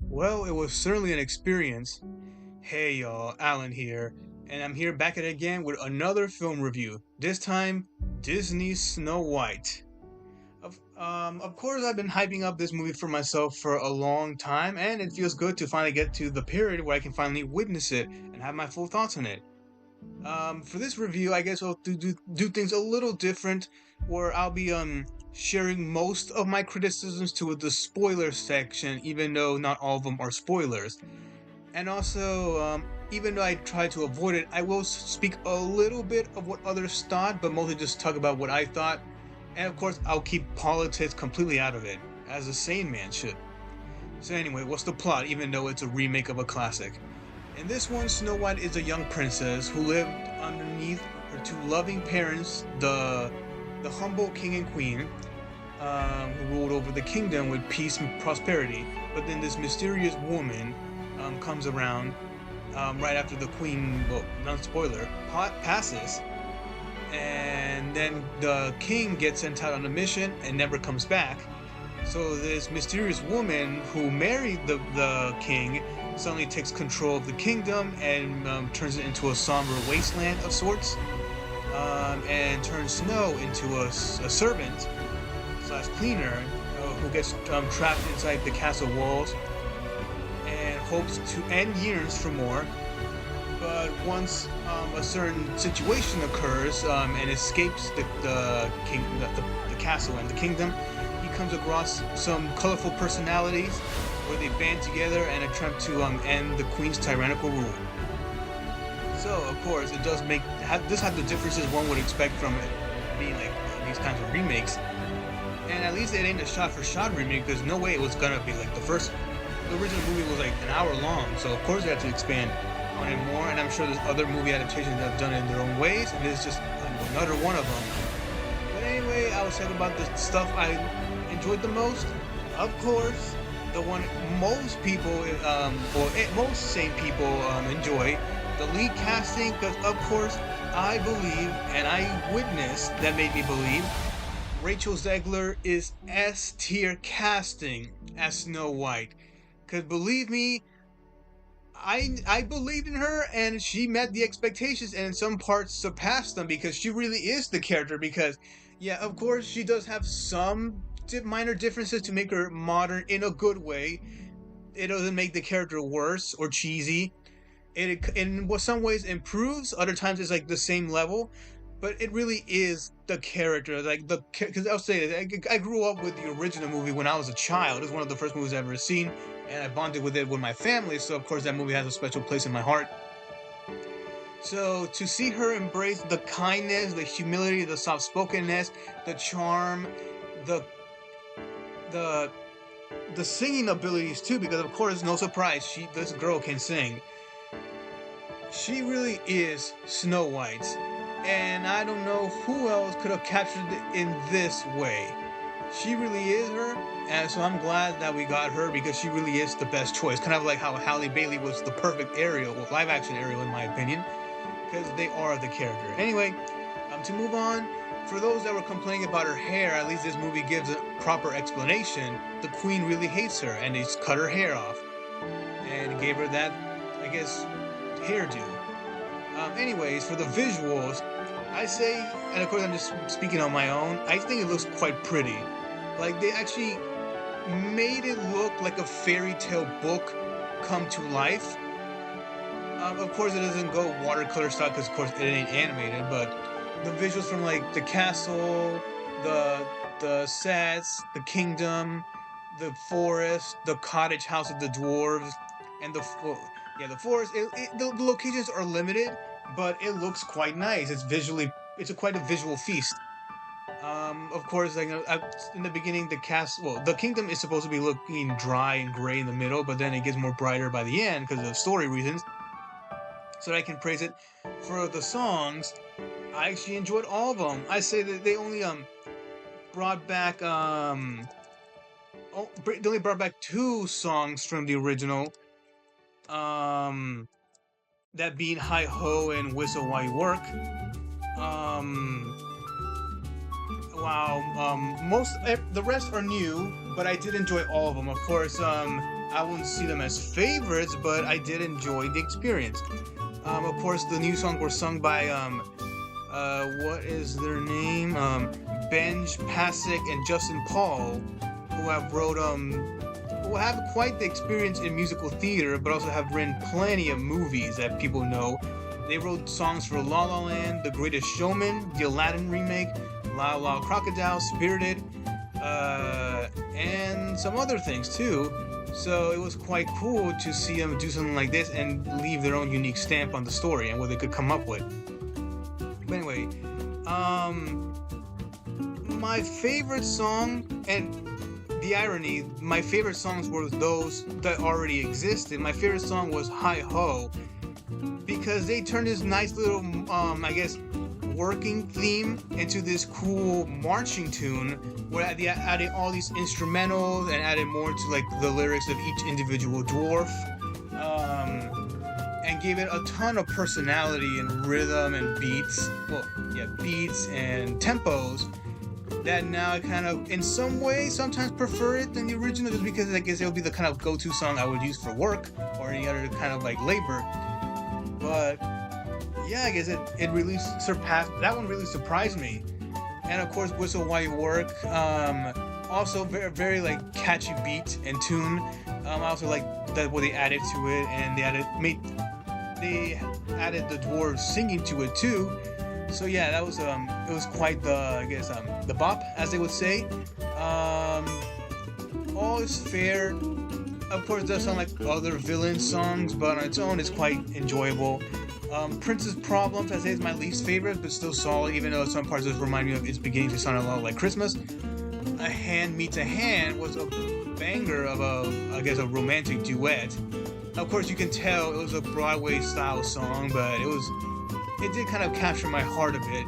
Well, it was certainly an experience. Hey y'all, Alan here, and I'm here back at it again with another film review. This time, Disney's Snow White. Of course, I've been hyping up this movie for myself for a long time, and it feels good to finally get to the period where I can finally witness it and have my full thoughts on it. For this review, I guess I'll do things a little different, where I'll be sharing most of my criticisms to the spoiler section, even though not all of them are spoilers. And also, even though I try to avoid it, I will speak a little bit of what others thought, but mostly just talk about what I thought. And of course, I'll keep politics completely out of it, as a sane man should. So anyway, what's the plot, even though it's a remake of a classic? In this one, Snow White is a young princess who lived underneath her two loving parents, the humble king and queen, who ruled over the kingdom with peace and prosperity. But then this mysterious woman comes around right after the queen, well, non spoiler, passes, and then the king gets sent out on a mission and never comes back. So this mysterious woman who married the king suddenly takes control of the kingdom and turns it into a somber wasteland of sorts, and turns Snow into a servant slash cleaner who gets trapped inside the castle walls and hopes to and yearns for more. But once a certain situation occurs and escapes the castle and the kingdom, he comes across some colorful personalities where they band together and attempt to end the queen's tyrannical rule. So, of course, it does this have the differences one would expect from it being like these kinds of remakes. And at least it ain't a shot-for-shot remake, because no way it was gonna be like the first. The original movie was like an hour long, so of course they had to expand on it more. And I'm sure there's other movie adaptations that have done it in their own ways, and this is just another one of them. But anyway, I was talking about the stuff I enjoyed the most. Of course, the one most people, most sane people enjoy, the lead casting, because of course I believe, and I witnessed that made me believe, Rachel Zegler is S tier casting as Snow White. Cause believe me, I believed in her and she met the expectations and in some parts surpassed them because she really is the character. Because yeah, of course she does have some minor differences to make her modern in a good way. It doesn't make the character worse or cheesy. It in some ways improves, other times it's like the same level, but it really is the character, like because I'll say it, I grew up with the original movie when I was a child. It's one of the first movies I've ever seen, and I bonded with it with my family, so of course that movie has a special place in my heart. So to see her embrace the kindness, the humility, the soft-spokenness, the charm, the the the singing abilities too, because of course, no surprise, this girl can sing. She really is Snow White, and I don't know who else could have captured it in this way. She really is her, and so I'm glad that we got her because she really is the best choice. Kind of like how Halle Bailey was the perfect Ariel, well, live action Ariel in my opinion, because they are the character. Anyway, to move on, for those that were complaining about her hair, at least this movie gives a proper explanation. The queen really hates her, and they just cut her hair off and gave her that, I guess, hairdo. Anyways, for the visuals, I say, and of course I'm just speaking on my own, I think it looks quite pretty. Like they actually made it look like a fairy tale book come to life. Of course, it doesn't go watercolor style because, of course, it ain't animated. But the visuals from like the castle, the sets, the kingdom, the forest, the cottage house of the dwarves, and the forest. The locations are limited, but it looks quite nice. It's quite a visual feast. Of course, like in the beginning, the kingdom is supposed to be looking dry and gray in the middle, but then it gets more brighter by the end because of story reasons. So that I can praise it. For the songs, I actually enjoyed all of them. I say that they only brought back they only brought back two songs from the original. Um, that being Hi Ho and Whistle While You Work. Um, wow. The rest are new. but I did enjoy all of them. Of course, I wouldn't see them as favorites, but I did enjoy the experience. Of course, the new songs were sung by what is their name? Benj Pasek and Justin Paul, who have quite the experience in musical theater, but also have written plenty of movies that people know. They wrote songs for La La Land, The Greatest Showman, the Aladdin remake, Lyle Lyle Crocodile, Spirited, and some other things too. So it was quite cool to see them do something like this and leave their own unique stamp on the story and what they could come up with. But anyway, my favorite song, and the irony, my favorite songs were those that already existed. My favorite song was Hi Ho, because they turned this nice little, I guess, working theme into this cool marching tune where they added all these instrumentals and added more to like the lyrics of each individual dwarf, and gave it a ton of personality and rhythm and beats. Beats and tempos that now I kind of, in some way, sometimes prefer it than the original, just because I guess it would be the kind of go-to song I would use for work or any other kind of like labor. But yeah, I guess it really surpassed, that one really surprised me. And of course, Whistle While You Work, also very, very like catchy beat and tune. I also like that what they added to it, and they added the dwarves singing to it too. So yeah, that was it was quite the, I guess, the bop, as they would say. All is fair. Of course, it does sound like other villain songs, but on its own, it's quite enjoyable. Prince's Problems, I say, is my least favorite, but still solid, even though some parts just remind me of it's beginning to sound a lot like Christmas. A Hand Meets a Hand was a banger of a romantic duet. Of course, you can tell it was a Broadway style song, but it did kind of capture my heart a bit.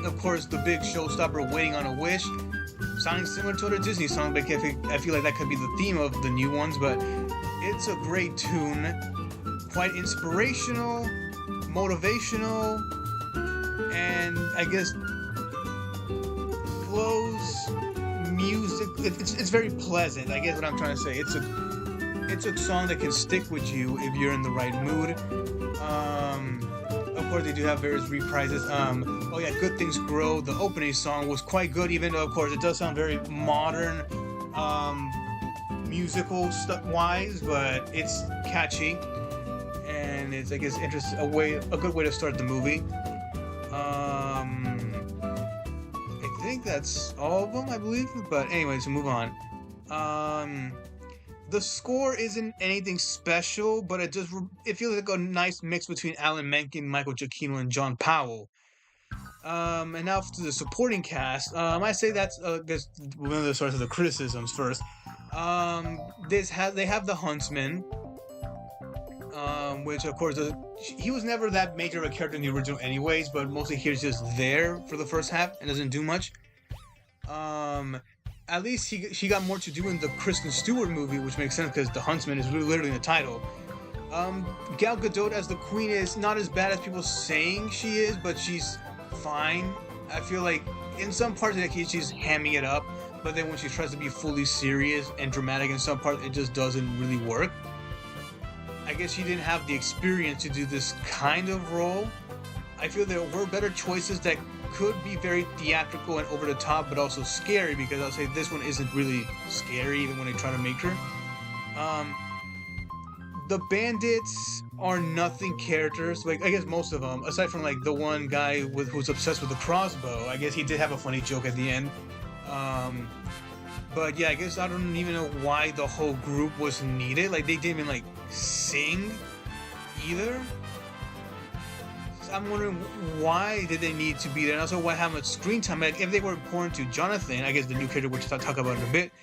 Of course, the big showstopper, Waiting on a Wish, sounding similar to the Disney song, but I feel like that could be the theme of the new ones, but it's a great tune, quite inspirational, motivational, and I guess flows music. It's very pleasant, I guess what I'm trying to say. It's a song that can stick with you if you're in the right mood. Of course, they do have various reprises. Good Things Grow, the opening song, was quite good, even though, of course, it does sound very modern, musical wise, but it's catchy, and it's, I guess, a good way to start the movie. I think that's all of them, I believe. But anyways, to move on. The score isn't anything special, but it feels like a nice mix between Alan Menken, Michael Giacchino, and John Powell. And now to the supporting cast. I say that's one of the sources of the criticisms first. They have the Huntsman, which of course he was never that major of a character in the original, anyways. But mostly he's just there for the first half and doesn't do much. At least she got more to do in the Kristen Stewart movie, which makes sense because the Huntsman is literally in the title. Gal Gadot as the Queen is not as bad as people saying she is, but she's fine. I feel like in some parts of the case she's hamming it up, but then when she tries to be fully serious and dramatic in some parts, it just doesn't really work. I guess she didn't have the experience to do this kind of role. I feel there were better choices that could be very theatrical and over the top, but also scary, because I'll say this one isn't really scary even when they try to make her. The bandits are nothing characters. Like, I guess most of them, aside from like the one guy who's obsessed with the crossbow. I guess he did have a funny joke at the end. But yeah, I guess I don't even know why the whole group was needed. Like, they didn't even like sing either. I'm wondering why did they need to be there, and also why how much screen time. Like, if they were important to Jonathan, I guess the new character, which I'll talk about in a bit,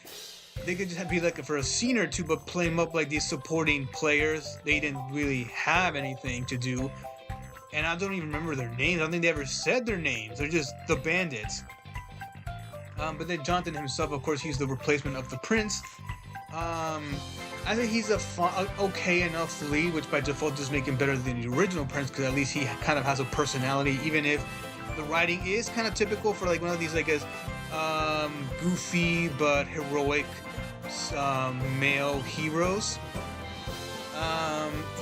they could just be like for a scene or two, but play them up like these supporting players. They didn't really have anything to do, and I don't even remember their names. I don't think they ever said their names. They're just the bandits. But then Jonathan himself, of course, he's the replacement of the prince. I think he's a okay enough lead, which by default does make him better than the original Prince, because at least he kind of has a personality, even if the writing is kind of typical for like one of these, I guess, goofy but heroic male heroes.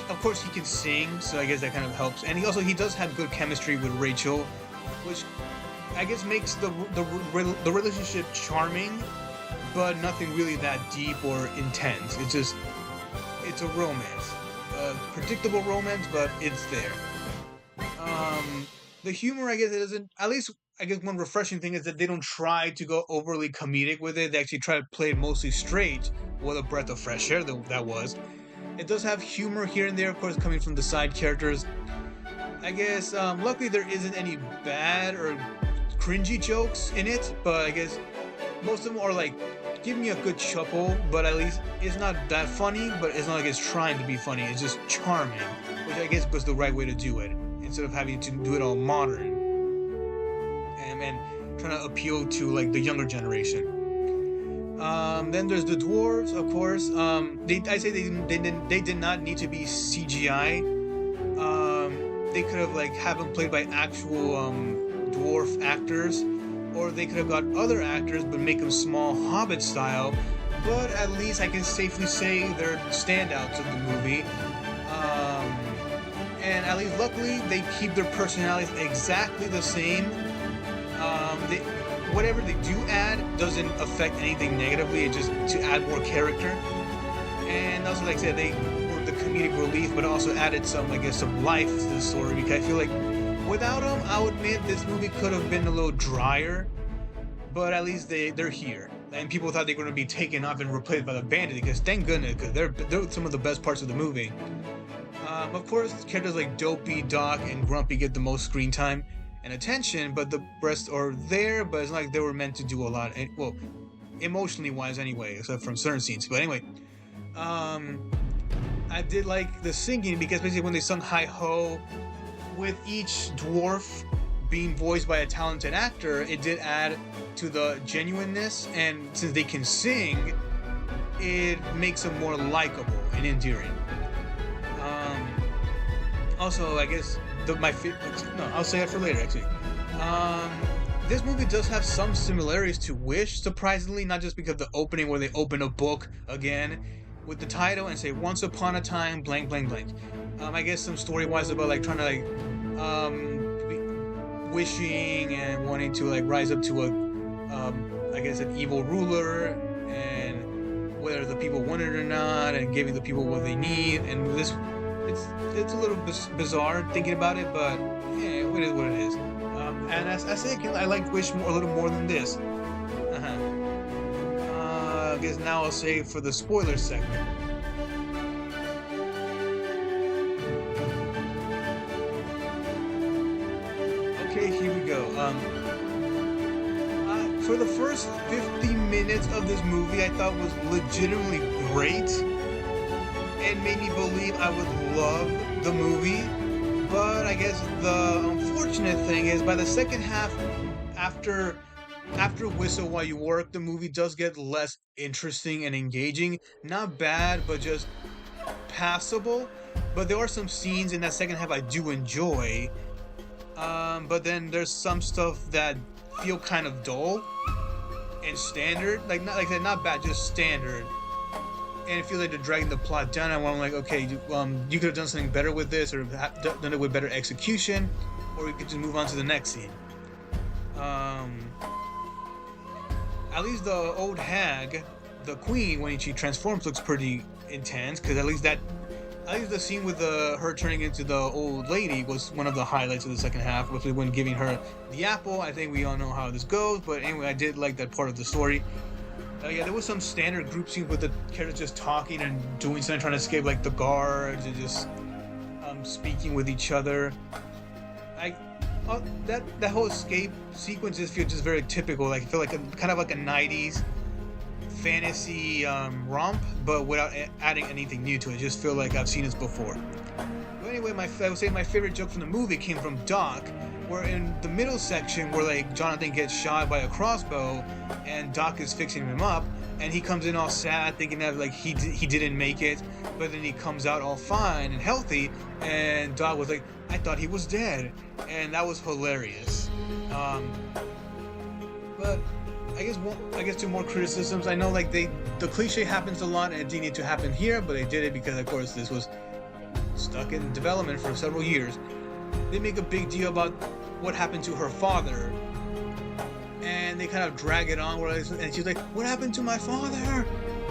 Of course, he can sing, so I guess that kind of helps. And he does have good chemistry with Rachel, which I guess makes the relationship charming, but nothing really that deep or intense. It's a romance, predictable romance, but it's there. The humor, I guess, it doesn't. At least, I guess one refreshing thing is that they don't try to go overly comedic with it. They actually try to play it mostly straight. What a breath of fresh air that was. It does have humor here and there, of course, coming from the side characters. I guess, luckily there isn't any bad or cringy jokes in it, but I guess most of them are like, give me a good chuckle, but at least it's not that funny, but it's not like it's trying to be funny. It's just charming, which I guess was the right way to do it, instead of having to do it all modern and trying to appeal to like the younger generation. Then there's the dwarves, of course. They did not need to be CGI. They could have like have them played by actual dwarf actors, or they could have got other actors but make them small Hobbit style. But at least I can safely say they're standouts of the movie. And at least luckily they keep their personalities exactly the same. Whatever they do add doesn't affect anything negatively. It's just to add more character. And also, like I said, they were the comedic relief, but also added some, I guess, some life to the story. Because I feel like without them, I'll admit this movie could have been a little drier. But at least they're here. And people thought they were going to be taken off and replaced by the Bandit, because thank goodness, because they're some of the best parts of the movie. Of course, characters like Dopey, Doc, and Grumpy get the most screen time and attention, but the rest are there, but it's not like they were meant to do a lot. Well, emotionally wise anyway, except from certain scenes. But anyway, I did like the singing, because basically when they sung Hi Ho, with each dwarf being voiced by a talented actor, it did add to the genuineness, and since they can sing, it makes them more likable and endearing. Also, I guess I'll say it for later actually. This movie does have some similarities to Wish, surprisingly, not just because of the opening where they open a book again with the title and say "Once upon a time, blank, blank, blank." I guess some story-wise about like trying to like wishing and wanting to like rise up to I guess an evil ruler, and whether the people want it or not, and giving the people what they need. And this, it's a little bizarre thinking about it, but yeah, it is what it is. And as I say, I like Wish a little more than this. I guess now I'll say for the spoiler segment. Okay, here we go. For the first 50 minutes of this movie, I thought was legitimately great, and made me believe I would love the movie. But I guess the unfortunate thing is, by the second half, after Whistle While You Work, the movie does get less interesting and engaging. Not bad, but just passable. But there are some scenes in that second half I do enjoy. But then there's some stuff that feel kind of dull and standard. Not bad, just standard. And it feels like they're dragging the plot down. And I'm like, okay, you could have done something better with this, or done it with better execution, or we could just move on to the next scene. At least the old hag, the queen, when she transforms, looks pretty intense. Because at least the scene with her turning into the old lady was one of the highlights of the second half, which was when giving her the apple. I think we all know how this goes, but anyway, I did like that part of the story. Yeah, there was some standard group scenes with the characters just talking and doing something, trying to escape like the guards, and just speaking with each other. That whole escape sequence just feels just very typical. Like I feel like kind of like a 90s fantasy romp, but without adding anything new to it. Just feel like I've seen this before. But anyway, I would say my favorite joke from the movie came from Doc, where in the middle section where like Jonathan gets shot by a crossbow and Doc is fixing him up, and he comes in all sad thinking that like he didn't make it, but then he comes out all fine and healthy, and Doc was like, I thought he was dead. And that was hilarious. But I guess two more criticisms. I know like the cliche happens a lot and it didn't need to happen here, but they did it because of course this was stuck in development for several years. They make a big deal about what happened to her father, and they kind of drag it on. And she's like, "What happened to my father?"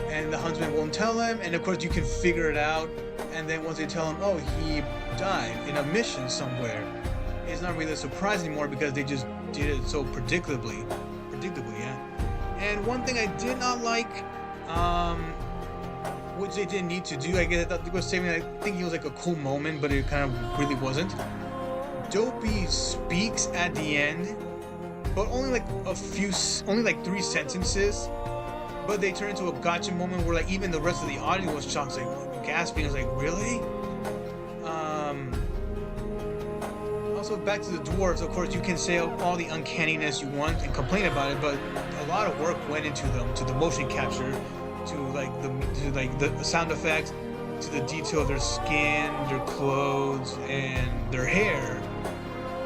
And the huntsman won't tell him, and of course you can figure it out. And then once they tell him, "Oh, he died in a mission somewhere," it's not really a surprise anymore because they just did it so predictably, yeah. And one thing I did not like, which they didn't need to do, I guess I thought they were saving. I think it was like a cool moment, but it kind of really wasn't. Dopey speaks at the end, but only like only like 3 sentences. But they turn into a gotcha moment where like even the rest of the audience was shocked, like gasping. I was like, really? Also, back to the dwarves. Of course, you can say all the uncanniness you want and complain about it, but a lot of work went into them, to the motion capture, to the sound effects, to the detail of their skin, their clothes, and their hair.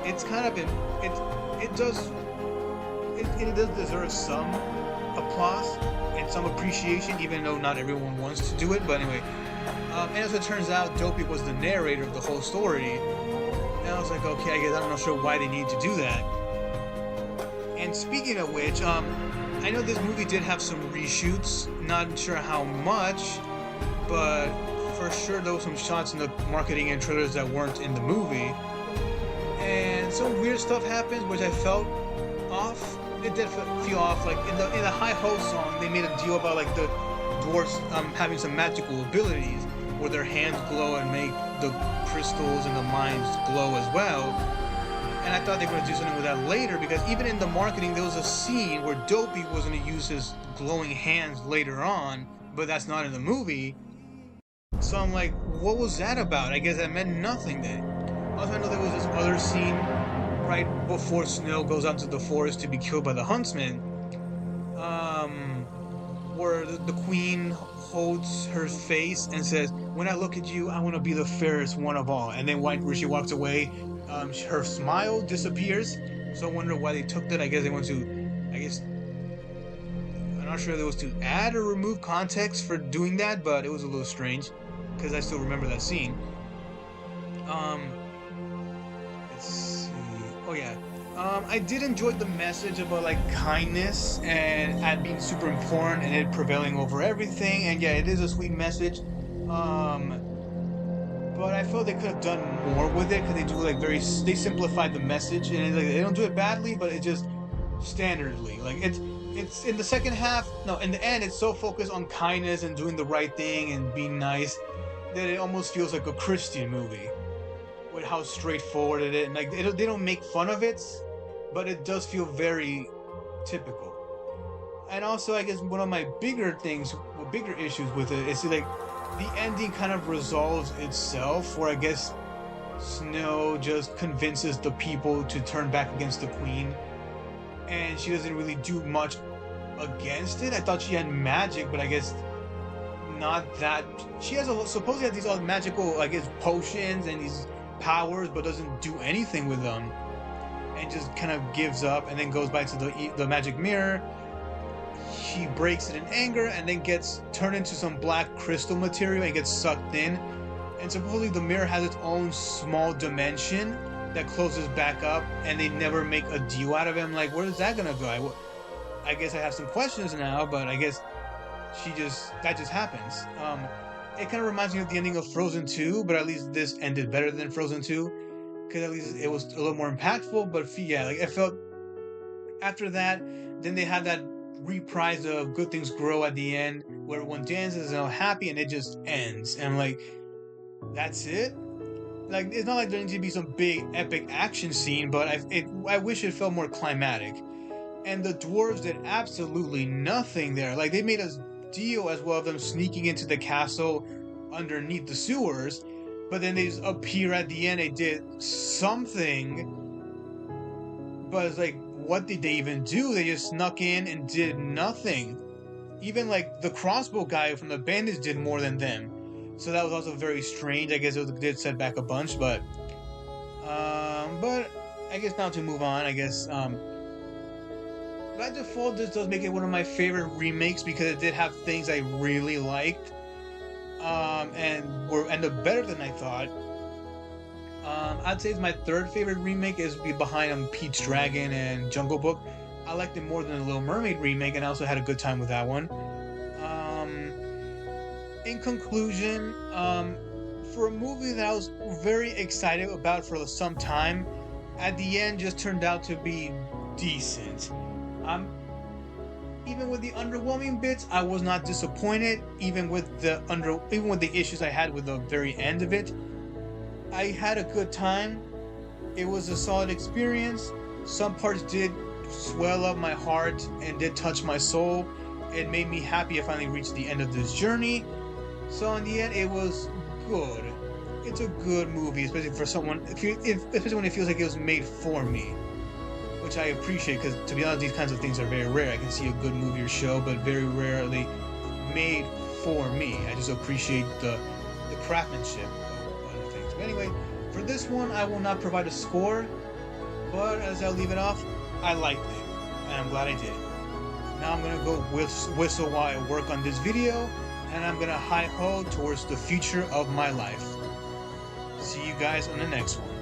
It's kind of it does deserve some applause and some appreciation, even though not everyone wants to do it. But anyway, and as it turns out, Dopey was the narrator of the whole story. And I was like, okay, I guess I'm not sure why they need to do that. And speaking of which, I know this movie did have some reshoots. Not sure how much, but for sure there were some shots in the marketing and trailers that weren't in the movie. And some weird stuff happens, which I felt off. It did feel off. Like in the Hi Ho song, they made a deal about like the dwarves having some magical abilities where their hands glow and make the crystals and the mines glow as well. And I thought they were going to do something with that later, because even in the marketing there was a scene where Dopey was going to use his glowing hands later on, but that's not in the movie. So I'm like, what was that about? I guess that meant nothing then. Also, I know there was this other scene right before Snow goes out to the forest to be killed by the huntsman, where the queen holds her face and says, "When I look at you, I want to be the fairest one of all." And then when she walks away, her smile disappears. So I wonder why they took that. I guess they want to, I'm not sure if it was to add or remove context for doing that, but it was a little strange because I still remember that scene. Let's see. Oh yeah. I did enjoy the message about like kindness and being super important and it prevailing over everything. And yeah, it is a sweet message. But I felt they could have done more with it because they simplified the message, and they don't do it badly, but it just standardly. Like it's in the second half. No, in the end, it's so focused on kindness and doing the right thing and being nice that it almost feels like a Christian movie with how straightforward it is. And like they don't make fun of it, but it does feel very typical. And also, I guess one of my bigger issues with it is like the ending kind of resolves itself, where I guess Snow just convinces the people to turn back against the queen, and she doesn't really do much against it. I thought she had magic, but I guess not that. She has supposedly has these all magical, I guess, potions and these powers, but doesn't do anything with them, and just kind of gives up, and then goes back to the magic mirror. She breaks it in anger and then gets turned into some black crystal material and gets sucked in. And supposedly the mirror has its own small dimension that closes back up, and they never make a deal out of it. I'm like, where is that gonna go? I guess I have some questions now, but I guess that just happens. It kind of reminds me of the ending of Frozen 2, but at least this ended better than Frozen 2, because at least it was a little more impactful. But yeah, like I felt after that, then they had that reprise of Good Things Grow at the end, where everyone dances and all happy, and it just ends. And I'm like, that's it? Like, it's not like there needs to be some big epic action scene, but I wish it felt more climatic. And the dwarves did absolutely nothing there. Like, they made a deal as well of them sneaking into the castle underneath the sewers, but then they just appear at the end. They did something, but it's like, what did they even do? They just snuck in and did nothing. Even like the crossbow guy from the bandits did more than them. So that was also very strange. I guess it did set back a bunch, but I guess now to move on, I guess by default, this does make it one of my favorite remakes because it did have things I really liked, and were ended up better than I thought. I'd say it's my third favorite remake is be behind Pete's Dragon and Jungle Book. I liked it more than the Little Mermaid remake, and I also had a good time with that one. In conclusion, for a movie that I was very excited about for some time, at the end just turned out to be decent. Even with the underwhelming bits, I was not disappointed. Even with the issues I had with the very end of it, I had a good time. It was a solid experience. Some parts did swell up my heart and did touch my soul. It made me happy I finally reached the end of this journey. So in the end, it was good. It's a good movie, especially for someone, especially when it feels like it was made for me, which I appreciate because, to be honest, these kinds of things are very rare. I can see a good movie or show, but very rarely made for me. I just appreciate the craftsmanship of other things. But anyway, for this one, I will not provide a score, but as I'll leave it off, I liked it, and I'm glad I did. Now I'm gonna go whistle while I work on this video, and I'm gonna hi-ho towards the future of my life. See you guys on the next one.